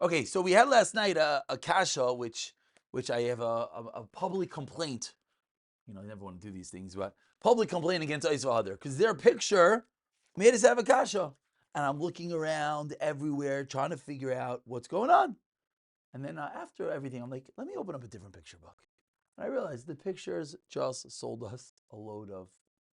Okay, so we had last night a kasha, which I have a public complaint. I never want to do these things, but public complaint against Isvahadar because their picture made us have a kasha, and I'm looking around everywhere trying to figure out what's going on. And then after everything, I'm like, let me open up a different picture book. And I realized the pictures just sold us a load of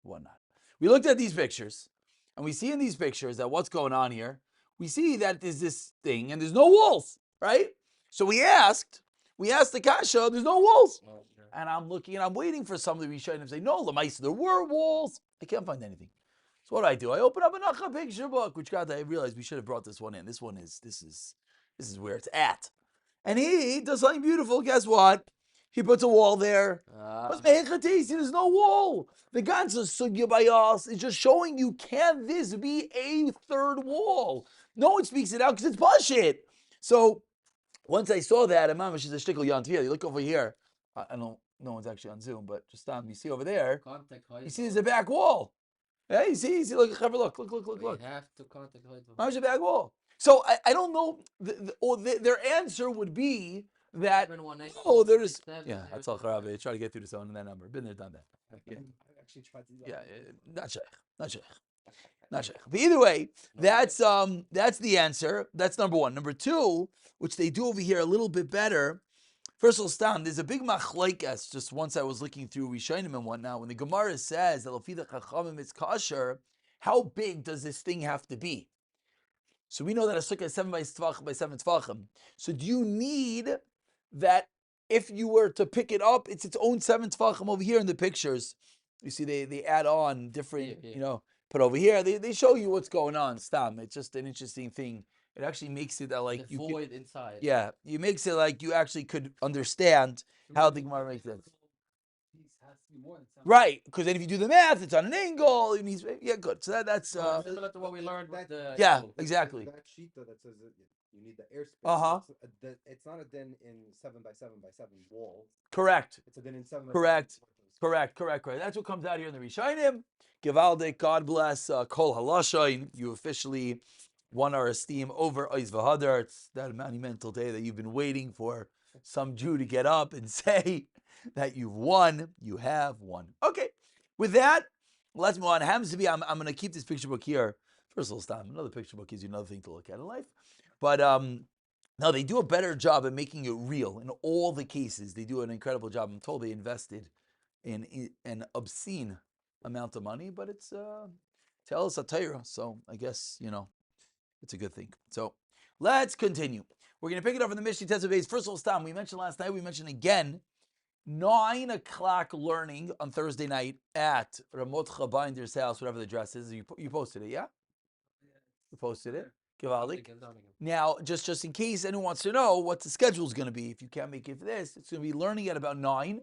whatnot. We looked at these pictures, and we see in these pictures that what's going on here. We see that there's this thing, and there's no walls, right? So we asked the kasha, there's no walls. And I'm looking, and I'm waiting for somebody to be showing and say, no, Lamaisa, there were walls. I can't find anything. So what do? I open up another picture book, which God, I realized we should have brought this one in. This is where it's at. And he does something beautiful. Guess what? He puts a wall there. There's no wall. The ganze sugya by us is just showing you, can this be a third wall? No one speaks it out because it's bullshit. So once I saw that, Imam, she's a shtickle yantvia. You look over here. I don't. No one's actually on Zoom, but just you see over there. You see there's a back wall. Yeah, you see. Look. You have to contact. There's a back wall. So I don't know. Their answer would be that there's that's all Kharabe. Try to get through the phone and that number. Been there, done that. Yeah. I actually tried to do that. Yeah, not sheikh. But either way, that's the answer. That's number one. Number two, which they do over here a little bit better. First of all, Stam, there's a big machlaikas. Just once I was looking through Rishonim and whatnot, when the Gemara says that Lafida Chachamim is kosher, how big does this thing have to be? So we know that a sukkah is 7 by 7 tvachim. So do you need that if you were to pick it up, it's its own 7 tvachim over here in the pictures? You see, they add on different, put over here. They show you what's going on. Stam. It's just an interesting thing. It actually makes it that like the void inside. Yeah, it makes it like you actually could understand how the Gemara makes sense. Right, because then if you do the math, it's on an angle. It needs, good. So that's similar to what we learned. Exactly. That sheet that says that you need the airspace. It's not a din in 7 by 7 by 7 wall. Correct. It's a din in 7 by 7. Correct. That's what comes out here in the Rishonim. Givaldik, God bless. Kol halashain. You officially won our esteem over Ois V'Hadar. It's that monumental day that you've been waiting for some Jew to get up and say that you've won. You have won. Okay. With that, let's move on. It happens to be, I'm going to keep this picture book here. First of all, stop. Another picture book gives you another thing to look at in life. But no, they do a better job at making it real. In all the cases, they do an incredible job. I'm told they invested in an obscene amount of money, but it's Tel Satira. So I guess, it's a good thing. So let's continue. We're going to pick it up from the Mishnah Tetzaveh. First of all, Stam, we mentioned last night, we mentioned again, 9 o'clock learning on Thursday night at Ramot Chabinder's house, whatever the address is. You posted it, yeah? You posted it? Givalik. Now, just in case anyone wants to know what the schedule is going to be, if you can't make it for this, it's going to be learning at about 9.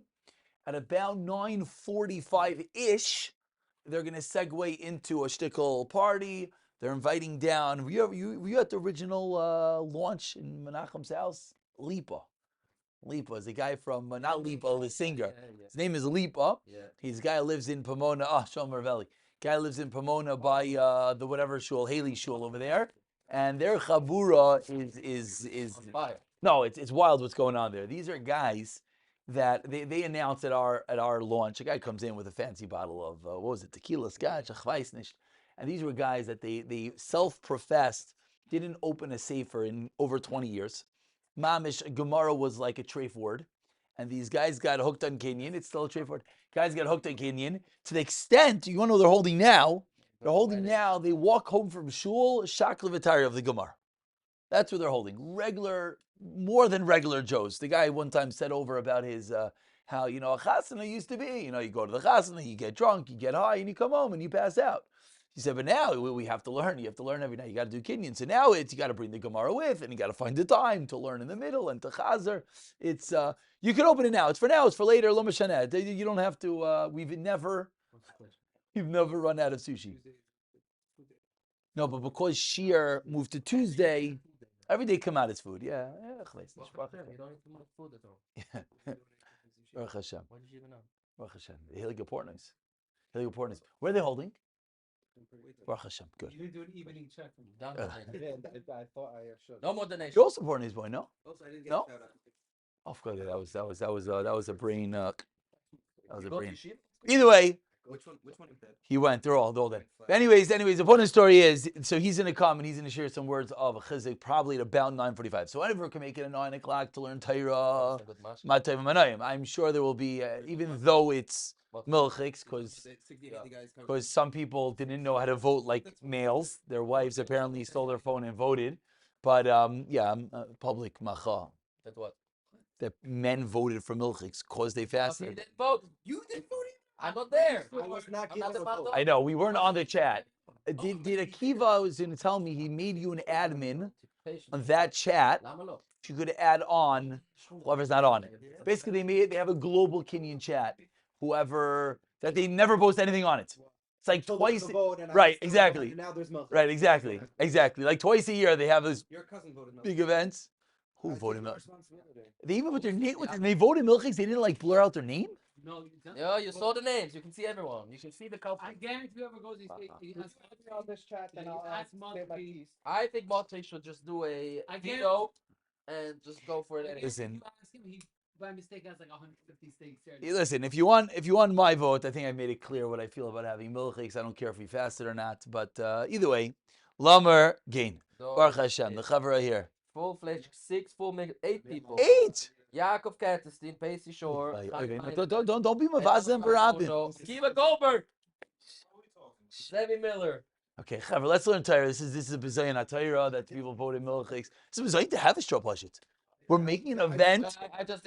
At about 9:45-ish, they're going to segue into a shtickle party. They're inviting down. Were you at the original launch in Menachem's house? Lipa is a guy from, not Lipa, the singer. Yeah. His name is Lipa. Yeah. He's a guy who lives in Pomona. Shomer Valley. Guy lives in Pomona by the whatever shul, Haley shul over there. And their chabura is on fire. No, it's wild what's going on there. These are guys that they announced at our launch. A guy comes in with a fancy bottle of tequila, scotch, a chweisnish. And these were guys that they self-professed didn't open a sefer in over 20 years. Mamish Gemara was like a treif word. And these guys got hooked on Kinyan. It's still a treif word. Guys got hooked on Kinyan to the extent, you want to know they're holding now? They're holding now, they walk home from shul, shaklevatari of the Gemara. That's what they're holding. More than regular Joes. The guy one time said over about his, how, a chasana used to be. You go to the chasana, you get drunk, you get high, and you come home and you pass out. He said, but now we have to learn. You have to learn every night. You got to do Kinyan. So now you got to bring the Gemara with, and you got to find the time to learn in the middle and to chazer. It's you can open it now. It's for now. It's for later. Lo mishaneh. You don't have to. We've never run out of sushi. No, but because Shir moved to Tuesday, every day come out as food. Yeah. You don't eat too much food at all. Yeah. Baruch Hashem. Why did you even know? Baruch Hashem. Helig Portnoy's. Where are they holding? Baruch Hashem, good. You didn't do an evening check. Down Uh, donation. I thought I should. No more donation. You're also supporting his boy, no? Also, I didn't get No? a shout out. Of course, that was a brain. That was a Go to brain. yeshiva? Either way, Which one is that? he went. They're all dead. But anyways, the point of the story is, so he's going to come and he's going to share some words of chizik, probably at about 9:45. So whenever can make it at 9 o'clock to learn Torah, That's a good mash. Matay Manayim. I'm sure there will be, even though it's milchiks, because some people didn't know how to vote like males. Their wives apparently stole their phone and voted. But public macha. That what? That men voted for milchiks because they You fasted. didn't vote. You didn't vote I'm not there. I was not I'm not given the a vote. I know, we weren't on the chat. Did Akiva was going to tell me he made you an admin on that chat? You could add on whoever's not on it. Basically, they have a global Kinyan chat. Whoever that they never post anything on it. It's like So twice. there's a vote and I Right, still exactly. voted, and now there's milk. Right, exactly. Like twice a year they have those Your cousin voted milk. big events. Who I voted take milk? responsibility. They even put their name. They voted milkshakes. They didn't like blur out their name. No, you don't. Yeah, you saw the names. You can see everyone. You can see the culprit. I guarantee whoever goes, he has On this chat, then I'll Ask say my Monty. piece. I think Monte should just do a I veto and just go for it anyway. Listen. You ask him, he by mistake has like 150 steaks there. Listen, if you want my vote, I think I made it clear what I feel about having milchiks. I don't care if we fasted or not, but either way, Lamer gain. So, Baruch Hashem, the chavra here. full flesh, 6 full make 8 people. 8. Yaakov Katestein, Pacey Shore. Okay, don't be mavazim for Rabin. Kiva Goldberg. Zevi Miller. Okay, chavra, let's learn Torah. This is a bizayon Torah that people voted milchiks. It's a bizayon to have a straw pashit. We're making an event. I just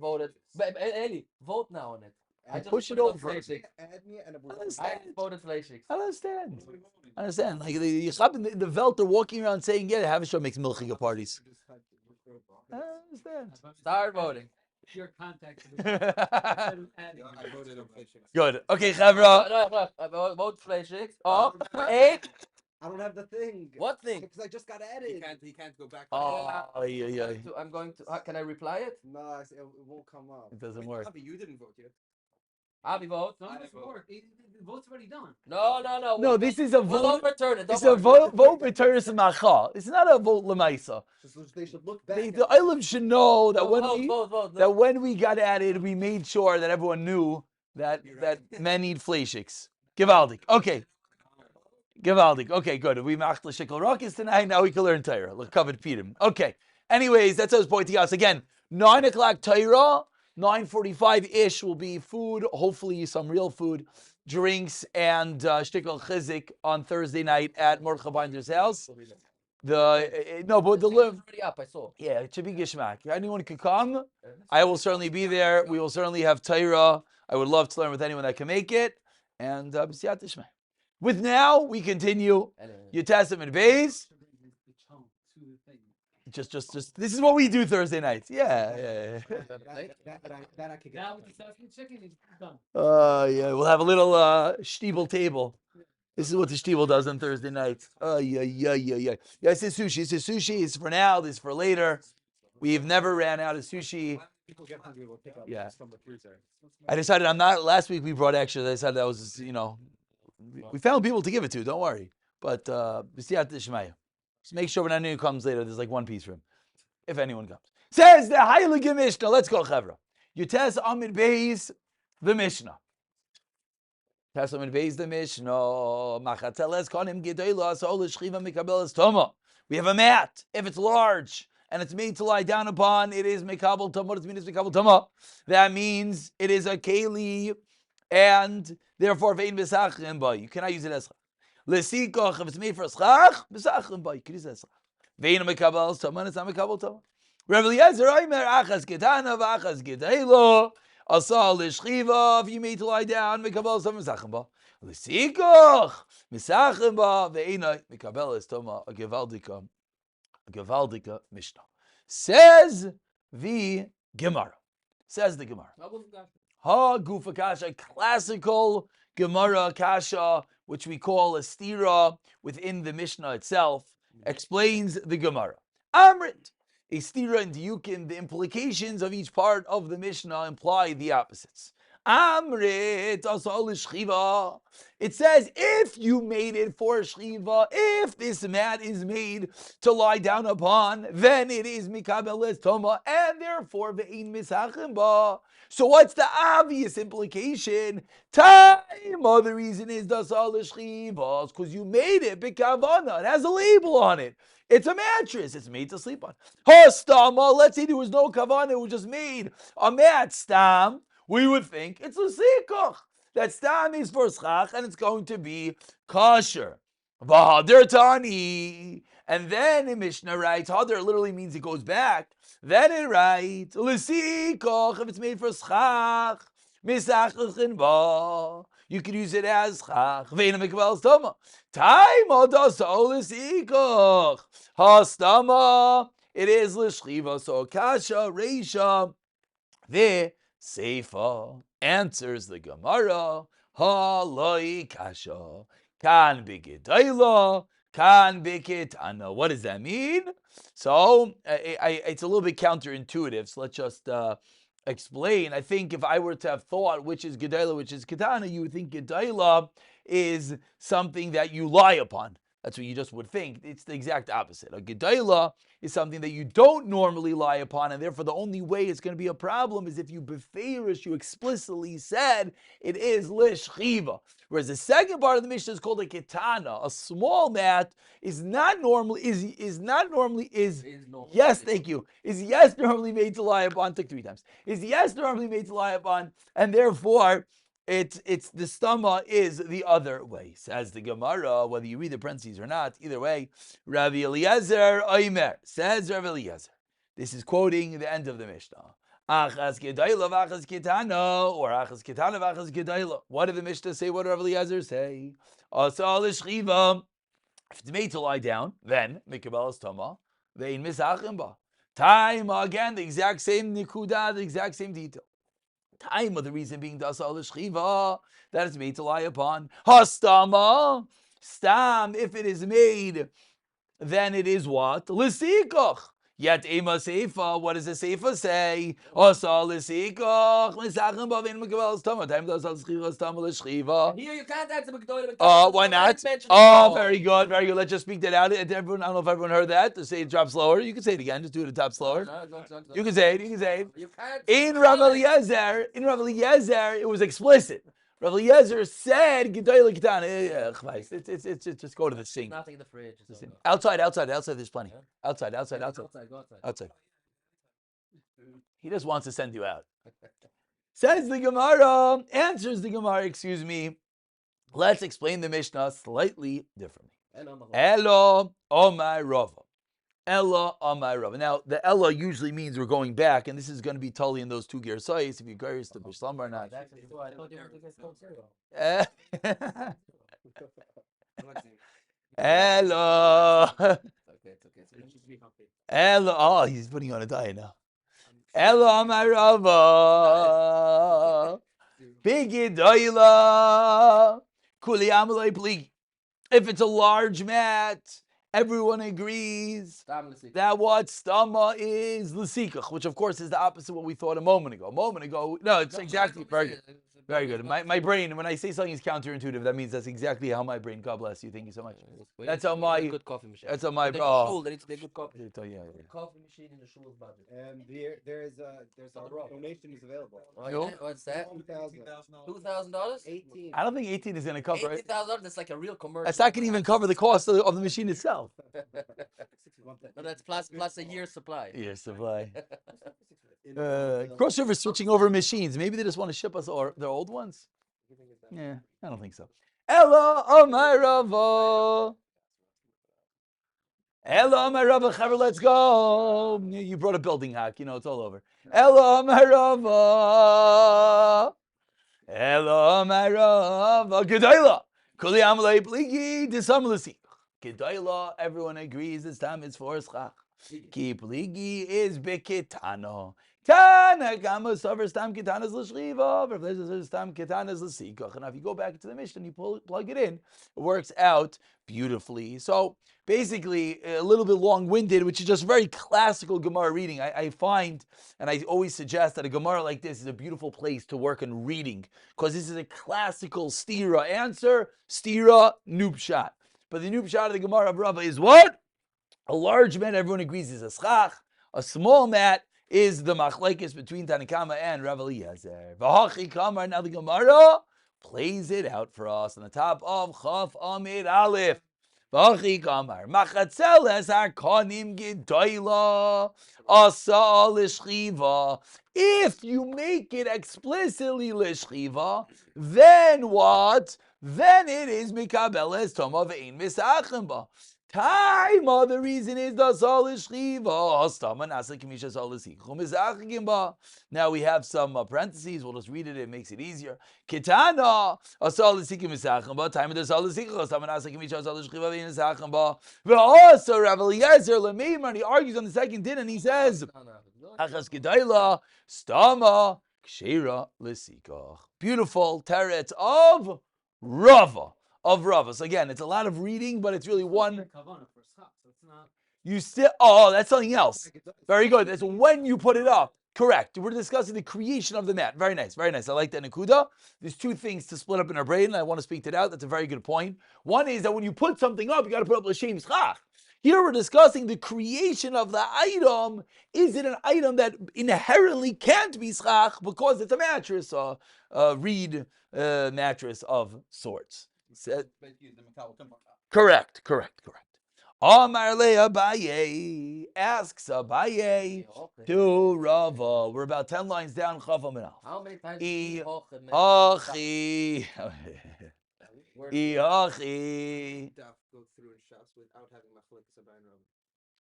voted. Eli, vote now on it. I just Push it voted on over. Fleischiks. Add me and I I understand. voted Fleischiks. I understand. Like the Velt are walking around saying, "Yeah, Havishah makes milchiga parties." I understand. Start voting. Your contact. I voted on PlayStation. Good. Okay, Chavra. No, vote Fleischiks. Oh, 8. I don't have the thing. What thing? Because I just got added. He can't go back. Oh, yeah. I'm going to. Can I reply it? No, it won't come up. It doesn't work. Avi, you didn't vote yet. Avi vote. No, I it doesn't vote. work. The vote's already done. No. No, this is a We'll vote. overturn it. It's Don't a worry. vote for Torah Macha. It's not a vote lemaisa. They should look back. The Ilam should know that Vote. that when we got added, we made sure that everyone knew that men need fleischiks. Givaldik. Okay. Givaldik. Okay, good. We machla shekel rockets tonight. Now we can learn Torah. Look, covered Peter. Okay. Anyways, that's what I was pointing out. So again, 9 o'clock Torah, 9:45-ish will be food, hopefully some real food, drinks, and shtickle chizik on Thursday night at Mordechai Binder's house. But the Already up. I saw. yeah, it should be gishmak. Anyone can come. I will certainly be there. We will certainly have Torah. I would love to learn with anyone that can make it. And b'siyat tishmei. With now, we continue. Your Testament Bays. Just. This is what we do Thursday nights. Yeah. That I could get. Now with the sesame chicken, it's done. Yeah. We'll have a little shtiebel table. This is what the shtiebel does on Thursday nights. Yeah. Yes, it's sushi. It's for now. This is for later. We've never ran out of sushi. People get hungry, we'll pick up Yeah. from the freezer. I decided I'm not. Last week we brought extras. I decided that was, we found people to give it to. Don't worry. But b'siyat d'shmaya. Just make sure when anyone comes later, there's like one piece for him, if anyone comes. Says the Heilige Mishnah. Let's go, Chevra. Yutes Amid Beis, the Mishnah. Yutes Amid Beis, the Mishnah. Machatzeles konim gedeilah asol shchiva mikabelas toma. We have a mat. If it's large and it's made to lie down upon, it is mikabel toma. What does it mean? It's mikabel toma. That means it is a keli, and therefore vein besachrim ba. You cannot use it as Lesikoch, if it's made for a schach, besachrim ba. You can use it as schach. Vein mikabel toma. It's not mikabel toma. Rav Eliezer Omer achas gedana v'achas gedeilo asal l'shchiva. If you made to lie down, mikabel toma misachrim ba. Lesikoch misachrim ba ve'ena mikabel es toma. A gewaldika Mishnah. Says the Gemara. Says the Gemara. Ha Gufa Kasha, a classical Gemara Kasha, which we call a stira within the Mishnah itself, explains the Gemara. Amrit, a stira and diukim, the implications of each part of the Mishnah imply the opposites. Amrit asal shchiva. It says if you made it for shchiva, if this mat is made to lie down upon, then it is mikabeles toma, and therefore ve'in misachim ba. So what's the obvious implication? Time. The reason is dasal shchivas because you made it bikavana. It has a label on it. It's a mattress. It's made to sleep on. Hastama. Let's say there was no kavana. It was just made a mat stam. We would think it's l'sikach. That stam is for schach and it's going to be kosher. V'hader tani. And then the Mishnah writes, hader literally means it goes back. Then it writes, l'sikach, if it's made for schach, misachachin ba. You could use it as schach. Ve'ena mikvel stama. Time adasa l'sikach. Hastama. It is l'shchiva. So kasha, reisha, the Seifa answers the Gemara, Haloi kasha, kan b'gedayla, kan b'ketana. What does that mean? So it's a little bit counterintuitive. So let's just explain. I think if I were to have thought which is gedayla, which is ketana, you would think gedayla is something that you lie upon. That's what you just would think. It's the exact opposite. A gedayla is something that you don't normally lie upon, and therefore the only way it's going to be a problem is if you beferish, you explicitly said it is lishchiva. Whereas the second part of the Mishnah is called a ketana. A small mat is not normally yes, thank you. Is yes normally made to lie upon? Took 3 times. Is yes normally made to lie upon, and therefore it's the stama is the other way. Says the Gemara, whether you read the parentheses or not, either way, Rabbi Eliezer Oimer, says Rabbi Eliezer. This is quoting the end of the Mishnah. Achas gedayla v'achas ketana, or achas ketana v'achas gedayla. What did the Mishnah say? What did Rabbi Eliezer say? Asal l'shchiva. If it's made to lie down, then mikabel tama, ve'in misachim ba. Time again, the exact same nikuda, the exact same detail. Time of the reason being dasal l'shchiva, that it's made to lie upon. Hastama, stam, if it is made, then it is what? L'sikach. Yet ema seifa, what does the seifa say? Asal l'sikach, misachim ba vein mikabel tama. Time dasal l'shchiva, stam l'shchiva. Here you can't answer McDonald. Why not? Oh, very good, very good. Let's just speak that out. Everyone, I don't know if everyone heard that. To say it drops slower. You can say it again. Just do it a top slower. You can say it. You can say it. You can't. In Rav Eliezer, it was explicit. Rav Eliezer said, "Gedayla ketana." It's just go to the sink. Nothing in the fridge. Outside. There's plenty. Yeah. Outside. Go outside. He just wants to send you out. Says the Gemara. Answers the Gemara. Excuse me. Let's explain the Mishnah slightly differently. Elo omai rava. Ella omai rava. Now, the Ella usually means we're going back, and this is going to be totally in those 2 gersayis, if you guys to Bishlam or not. Ella. Ella. Oh, he's putting you on a diet now. Ella omai rava. Bigidayla. Kuli amalei pligi. If it's a large mat, everyone agrees that what stama is l'sikach, which of course is the opposite of what we thought a moment ago. No, it's exactly very good. Very good. My brain, when I say something is counterintuitive, that means that's exactly how my brain. God bless you. Thank you so much. That's how my good coffee machine. That's how my shul, there needs to be a good coffee. Yeah. Coffee machine in the shul's budget. And there's a donation is available. Oh, what's that? $2,000? 18. I don't think 18 is going to cover it. $18,000. That's like a real commercial. That's not going to even cover the cost of the machine itself. No, that's plus a year's supply. Year's supply. Cross River switching over machines. Maybe they just want to ship us their old ones. Yeah, I don't think so. Ella omai rava. Ella omai rava. Chaver, let's go. You brought a building hack. You know it's all over. Ella omai rava. Ella omai rava. Gedayla. Kuli amalei pligi disam l'si. Gedayla. Everyone agrees this time it's for schach. Ki pligi is beketano. Tanakama Savar Stam Kitanas L'Shriva, Rav Lezer says Stam Kitanas L'Sikach. And now if you go back into the Mishnah and you plug it in, it works out beautifully. So basically, a little bit long-winded, which is just very classical Gemara reading. I find, and I always suggest that a Gemara like this is a beautiful place to work on reading, because this is a classical stira answer, stira, nupshat. But the nupshat of the Gemara of Rava is what? A large mat, everyone agrees, is a schach. A small mat is the machlekes between Tanakama and Rav Eliezer. V'hachi kamar, now the Gemara plays it out for us on the top of Chaf Amid Aleph. V'hachi kamar, machatzeles hakonim gedoyla asa l'shchiva. If you make it explicitly l'shchiva, then what? Then it is mikabeles toma ve'in misachem ba. Taima, the reason is the solish chiva. Now we have some parentheses. We'll just read it. It makes it easier. Kitana, a solish chiva. Time of the solish chiva. Also, Rav Eliezer Lemeimer, he argues on the second din, and he says, Achas gedayla stama kshira lesikach. Beautiful teretz of Rava. So again, it's a lot of reading, but it's really one. Kavana for schach, so it's not. You still, oh, that's something else. Very good. That's when you put it up. Correct. We're discussing the creation of the mat. Very nice, very nice. I like that Nakuda. There's two things to split up in our brain, and I want to speak to that. That's a very good point. One is that when you put something up, you got to put up l'shem schach. Here we're discussing the creation of the item. Is it an item that inherently can't be schach because it's a mattress, a reed mattress of sorts? Correct. Amar le Abaye, asks Abaye to Rava. We're about 10 lines down. How many times Achi. Daf go through in Shas without having machlekes Abaye and Rava.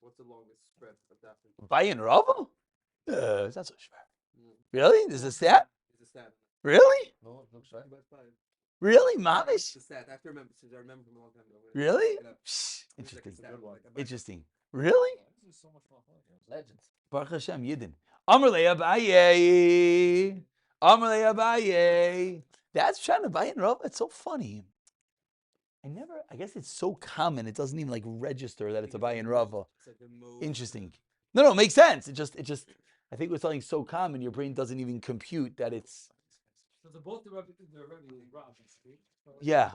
What's the longest spread of Daf? Abaye and Rava? It's not so schwer. Really? There's a stat? It's a stat. Really? No, it looks right. But fine. Really? It's Mamish? a stat. I have to remember since I remember from a long time ago. Really? Look it up. It's like a Interesting. stat, like Abaye. Interesting. Really? This is so much more fun. Legends. Baruch Hashem, Yidden. Amar le Abaye. That's trying to buy in Rava. It's so funny. I guess it's so common, it doesn't even like register that it's a Abaye and Rava. It's like the most. Interesting. No, it makes sense. It just, I think with something so common, your brain doesn't even compute that it's. So they're both the Rav. Yeah.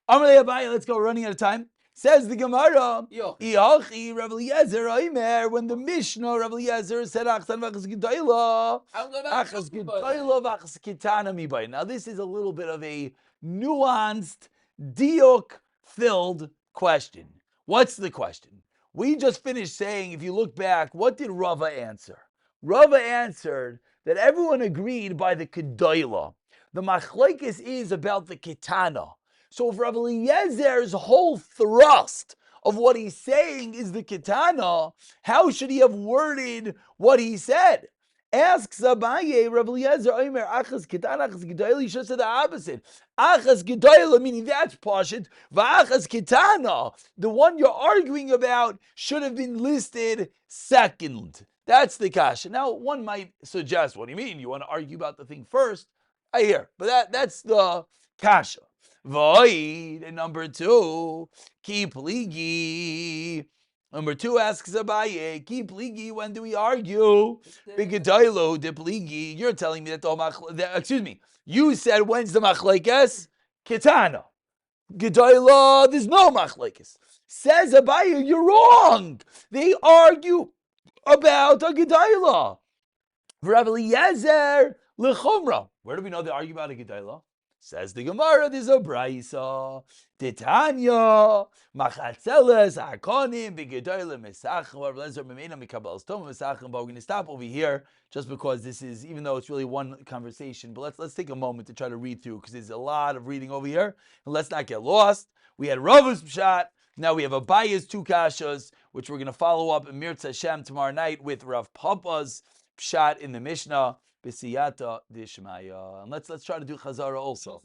Amalei Abaye, let's go, running out of time. Says the Gemara, Iachi Rav Eliezer Oimer, when the Mishnah Rav Eliezer said Achsan v'achas gedayla, achas gedayla v'achas kitana mibai. Now this is a little bit of a nuanced, diuk-filled question. What's the question? We just finished saying, if you look back, what did Rava answer? Rava answered that everyone agreed by the gedayla. The machlekes is about the kitana. So if Rav Eliezer's whole thrust of what he's saying is the kitana, how should he have worded what he said? Asks Abaye, Rav Eliezer, Omer, Achas kitana, Achas gedayla, he should have said the opposite. Achas gedayla, meaning that's pashut, v'achas kitana, the one you're arguing about, should have been listed second. That's the kasha. Now, one might suggest, what do you mean? You want to argue about the thing first? I hear, but that's the kasha. Void, and number two, ki pligi. Number two asks Abaye, ki pligi, when do we argue? B'gedaylo de pligi. You're telling me that excuse me, you said when's the machlekes? Kitana. Gedayla, there's no machlekes. Says Abaye, you're wrong. They argue about a gedayla. Rav Eliezer lechumra. Where do we know they argue about a gedayla? Says the Gemara, there's a brayso. Titania, machatzeles, hakonim, b'gedayla, mesachim, Rav Eliezer memena mikabel stom mesachim. But we're going to stop over here just because this is, even though it's really one conversation, but let's take a moment to try to read through because there's a lot of reading over here, and let's not get lost. We had Rava's pshat. Now we have Abaye's two kashas, which we're going to follow up in Mirtz Hashem tomorrow night with Rav Papa's pshat in the Mishnah. B'siyata dishmaya. And let's try to do Chazara also.